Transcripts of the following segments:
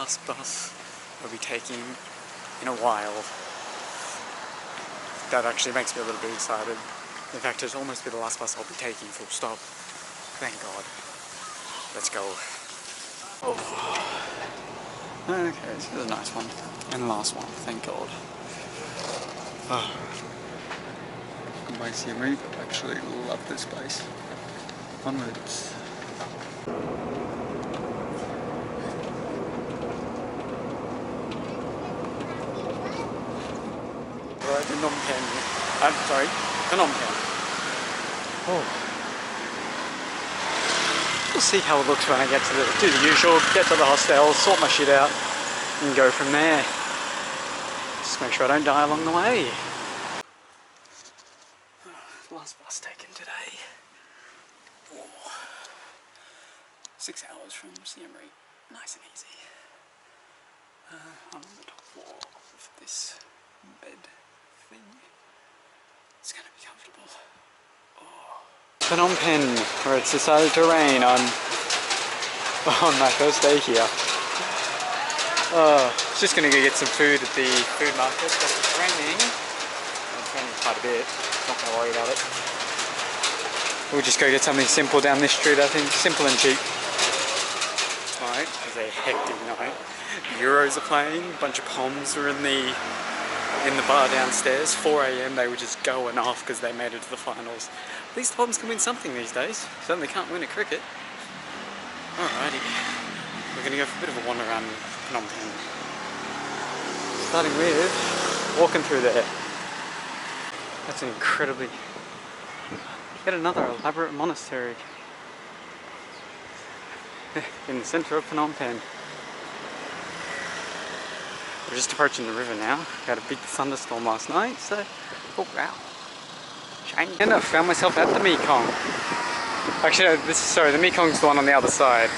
last bus I'll be taking in a while. That actually makes me a little bit excited. In fact, it'll almost be the last bus I'll be taking, full stop. Thank God. Let's go. Oh. Okay, this is a nice one. And the last one, thank God. Oh. By Siem Reap, I actually love this place. Onwards. Right, Phnom Penh. I'm sorry, Phnom Penh. Oh. We'll see how it looks when I get to do the usual, get to the hostel, sort my shit out, and go from there. Just make sure I don't die along the way. Last bus taken today. Oh. 6 hours from Siem Reap. Nice and easy. I'm on the top floor of this bed thing. It's gonna be comfortable. Oh. Phnom Penh, where it's decided to rain on my first day here. Just gonna go get some food at the food market, but it's raining. It's raining quite a bit. Not gonna worry about it. We'll just go get something simple down this street, I think. Simple and cheap. Tonight is a hectic night. Euros are playing, a bunch of Poms are in the bar downstairs. 4 AM they were just going off because they made it to the finals. These Poms can win something these days. Certainly can't win at cricket. Alrighty. We're gonna go for a bit of a wander around Phnom Penh. Starting with walking through there. That's an incredibly... Yet another elaborate monastery. In the centre of Phnom Penh. We're just approaching the river now. We had a big thunderstorm last night, so... Oh wow. Shiny. And I found myself at the Mekong. Actually, no, the Mekong's the one on the other side.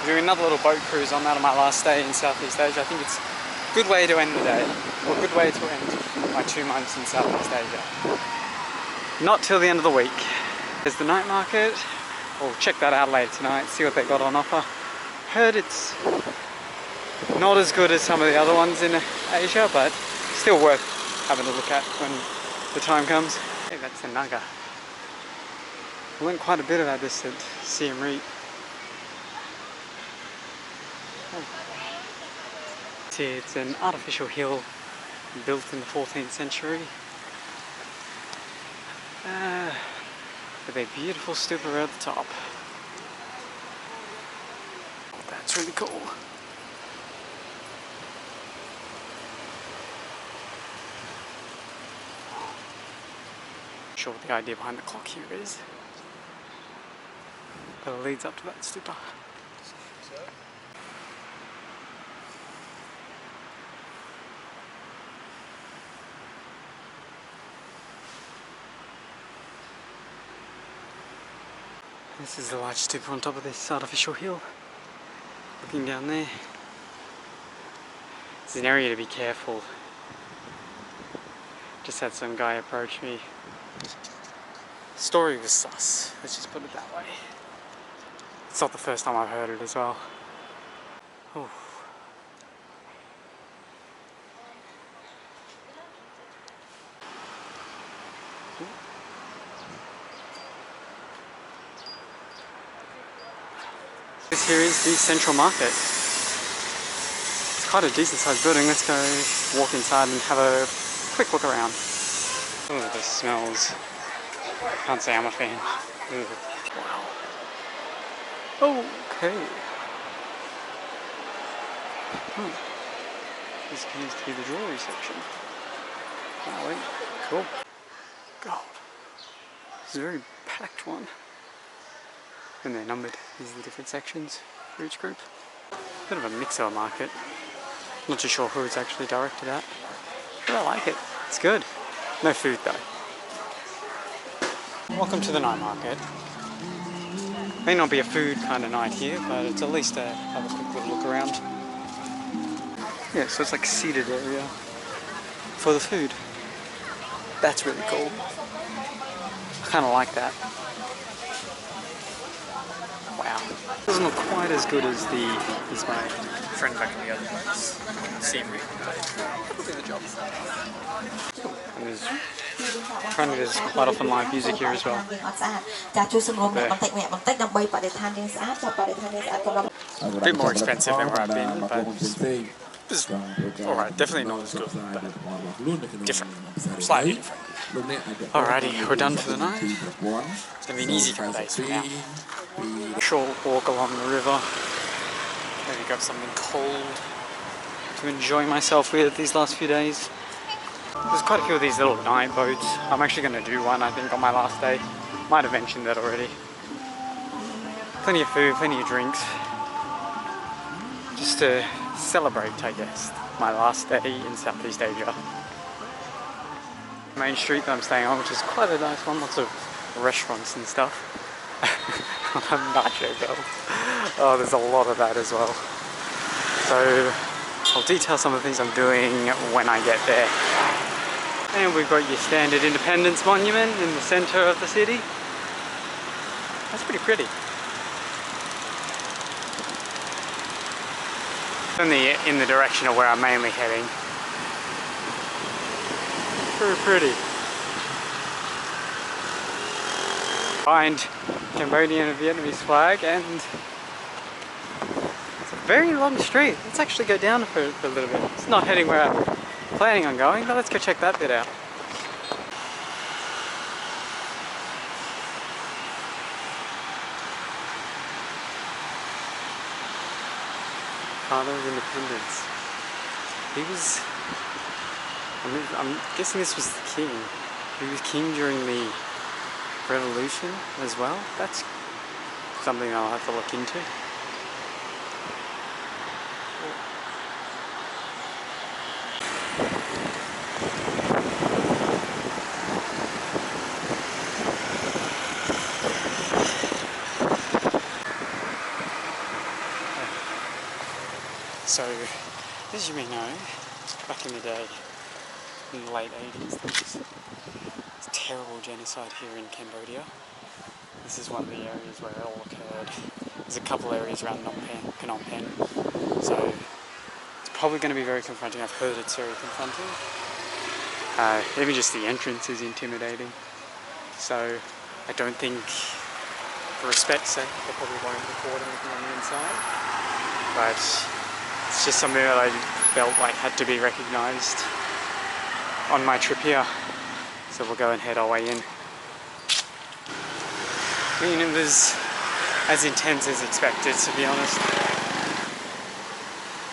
We're doing another little boat cruise on that on my last day in Southeast Asia. I think it's a good way to end the day. Or a good way to end my 2 months in Southeast Asia. Not till the end of the week. There's the night market. We'll check that out later tonight, see what they got on offer. Heard it's not as good as some of the other ones in Asia, but still worth having a look at when the time comes. Hey, that's the Naga. We learned quite a bit about this at Siem Reap. It's an artificial hill built in the 14th century. With a beautiful stupa at the top. That's really cool. Not sure what the idea behind the clock here is, but it leads up to that stupa. This is the large stupa on top of this artificial hill. Looking down there. It's an area to be careful. Just had some guy approach me. Story was sus, let's just put it that way. It's not the first time I've heard it as well. Oh. This here is the central market. It's quite a decent sized building. Let's go walk inside and have a quick look around. Oh, the smells. Can't say I'm a fan. Ugh. Wow. Okay. This appears to be the jewellery section. Oh wait, cool. God. It's a very packed one. And they're numbered. These are the different sections for each group. Bit of a mixer market. Not too sure who it's actually directed at. But I like it. It's good. No food though. Welcome to the night market. May not be a food kind of night here, but it's at least to have a quick little look around. Yeah, so it's like a seated area for the food. That's really cool. I kind of like that. Wow. Doesn't look quite as good as my friend back in the other place, Siem Reap. Probably the job. And apparently there's quite often live music here as well. A bit more expensive than where I've been, but it's alright. Definitely not as good, but different, slightly different. Alrighty, we're done for the night. It's gonna be an easy couple of days from now. Short walk along the river. Maybe grab something cold to enjoy myself with these last few days. There's quite a few of these little night boats. I'm actually going to do one, I think, on my last day. Might have mentioned that already. Plenty of food, plenty of drinks. Just to celebrate, I guess, my last day in Southeast Asia. Main street that I'm staying on, which is quite a nice one. Lots of restaurants and stuff. Nacho bell. Oh, there's a lot of that as well. So I'll detail some of the things I'm doing when I get there. And we've got your standard Independence Monument in the center of the city. That's pretty pretty. In the direction of where I'm mainly heading. Very pretty. Find Cambodian and Vietnamese flag, and it's a very long street. Let's actually go down for a little bit. It's not heading where I'm planning on going, but let's go check that bit out. Father of Independence. He was, I'm guessing this was the king. He was king during the Revolution as well. That's something I'll have to look into. So, as you may know, back in the day, in the late 80s, there was this terrible genocide here in Cambodia. This is one of the areas where it all occurred. There's a couple areas around Phnom Penh. So it's probably going to be very confronting. I've heard it's very confronting. Even just the entrance is intimidating. So I don't think, for respect's sake, they probably won't record anything on the inside. But it's just something that I felt like had to be recognised on my trip here. So we'll go and head our way in. I mean, it was as intense as expected, to be honest.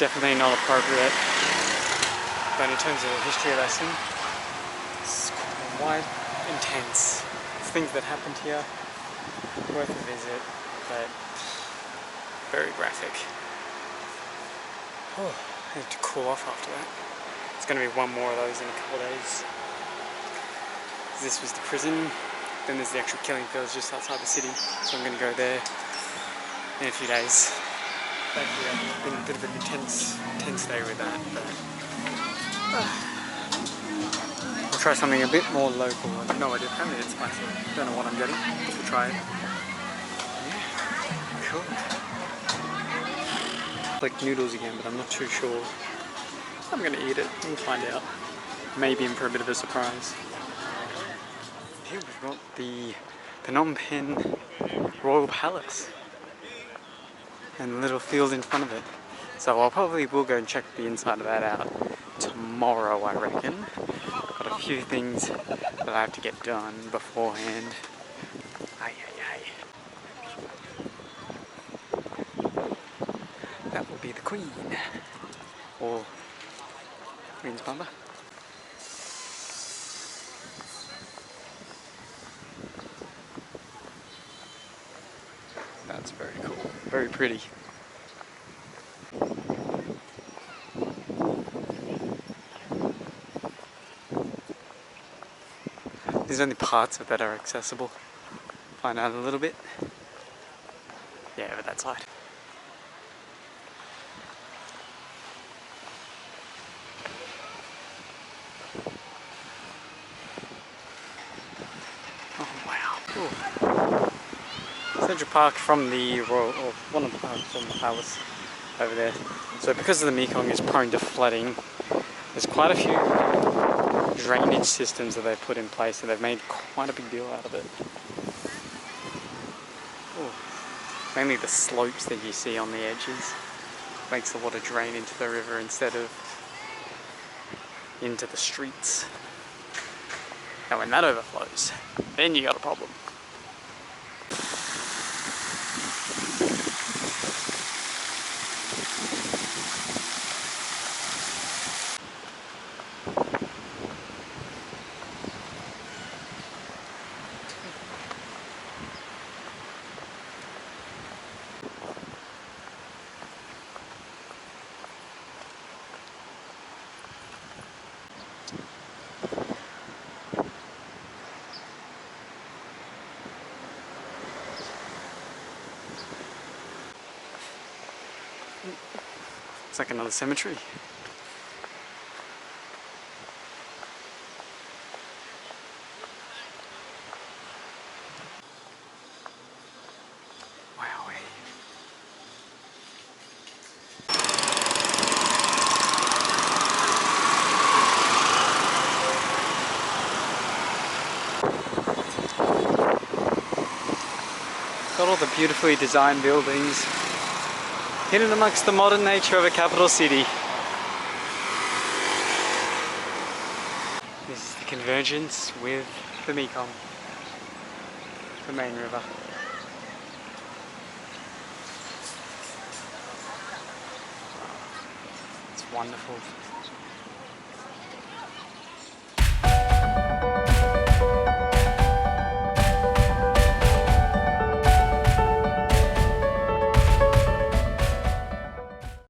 Definitely not appropriate. But in terms of a history lesson, it's quite intense. It's things that happened here, worth a visit, but very graphic. Oh, I need to cool off after that. It's going to be one more of those in a couple of days. This was the prison. Then there's the actual killing fields just outside the city, so I'm going to go there in a few days. Thankfully, it's been a bit of an intense day with that, but I'll try something a bit more local. I have no idea. Apparently it's spicy. Don't know what I'm getting. We'll try it. Yeah, cool. Like noodles again, but I'm not too sure. I'm going to eat it and find out. Maybe in for a bit of a surprise. Here we've got the Phnom Penh Royal Palace and the little field in front of it. So I probably will go and check the inside of that out tomorrow, I reckon. I've got a few things that I have to get done beforehand. That will be the Queen, or Queen's mother. That's very cool. Very pretty. There's only parts of it that are accessible. Find out a little bit. Yeah, over that side. Oh wow. Ooh. Central Park from the Royal, or one of the parks from the palace over there. So because of the Mekong is prone to flooding, there's quite a few drainage systems that they've put in place, and they've made quite a big deal out of it. Ooh. Mainly the slopes that you see on the edges makes the water drain into the river instead of into the streets. Now when that overflows, then you got a problem. It's like another cemetery. Wowee. Got all the beautifully designed buildings hidden amongst the modern nature of a capital city. This is the convergence with the Mekong, the main river. It's wonderful.